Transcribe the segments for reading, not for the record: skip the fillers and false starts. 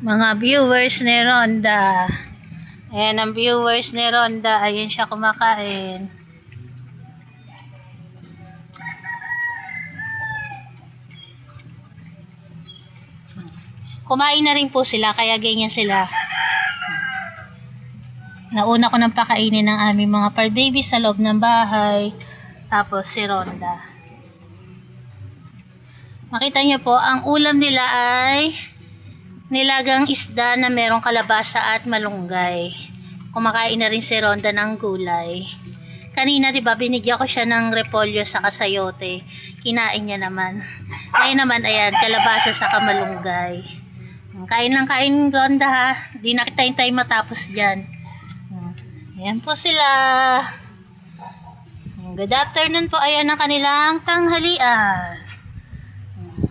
Mga viewers ni Ronda. Ayan ang viewers ni Ronda. Ayan siya kumakain. Kumain na rin po sila, kaya ganyan sila. Nauna ko nang pakainin ng aming mga par baby sa loob ng bahay. Tapos si Ronda. Makita niyo po, ang ulam nila ay nilagang isda na merong kalabasa at malunggay. Kumakain na rin si Ronda ng gulay. Kanina, diba, binigyan ko siya ng repolyo sa kasayote. Kinain niya naman. Ngayon naman, ayan, kalabasa sa kamalunggay. Kain lang kain, Ronda, ha. Di na kita hintay matapos dyan. Ayan po sila. Good afternoon po. Ayan ang kanilang tanghalian.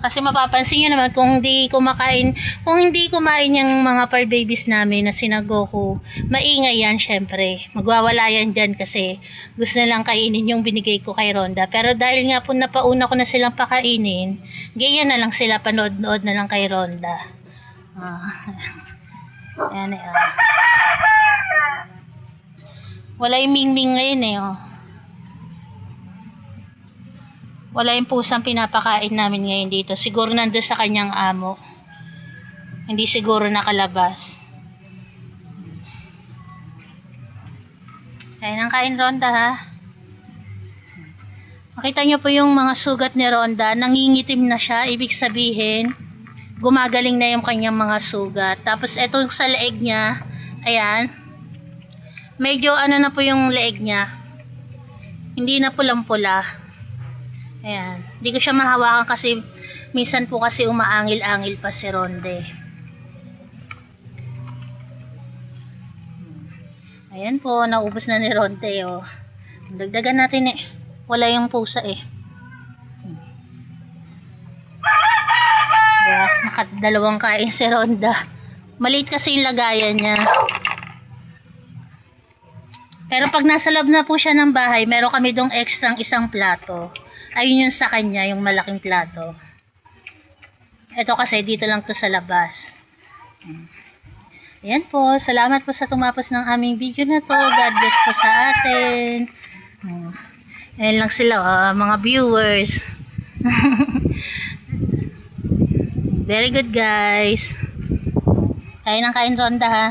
Kasi mapapansin nyo naman kung hindi kumain yung mga par babies namin na sinagoku, maingay yan syempre. Magwawala yan dyan kasi gusto nilang kainin yung binigay ko kay Ronda. Pero dahil nga po napauna ko na silang pakainin, ganyan na lang sila, panood-nood na lang kay Ronda. Ayan eh. Wala yung mingming ngayon eh. Wala yung pusang pinapakain namin ngayon dito. Siguro nandun sa kanyang amo. Hindi siguro nakalabas. Kain ang kain, Ronda, ha. Makita nyo po yung mga sugat ni Ronda. Nangingitim na siya. Ibig sabihin, gumagaling na yung kanyang mga sugat. Tapos etong sa leeg niya, ayan. Medyo ano na po yung leeg niya. Hindi na pulang-pula. Ayan. Hindi ko siya mahawakan kasi minsan po kasi umaangil-angil pa si Ronde. Ayan po, naubos na ni Ronde, oh. Dagdagan natin eh. Wala yung pusa eh. Nakadalawang kain si Ronda. Maliit kasi yung lagayan niya. Pero pag nasa loob na po siya ng bahay, meron kami dong extra isang plato. Ayun yung sa kanya, yung malaking plato. Ito kasi, dito lang to sa labas. Ayan po, salamat po sa tumapos ng aming video na to. God bless po sa atin. Ayan lang sila, mga viewers. Very good, guys. Kain ng kain, Ronda, ha.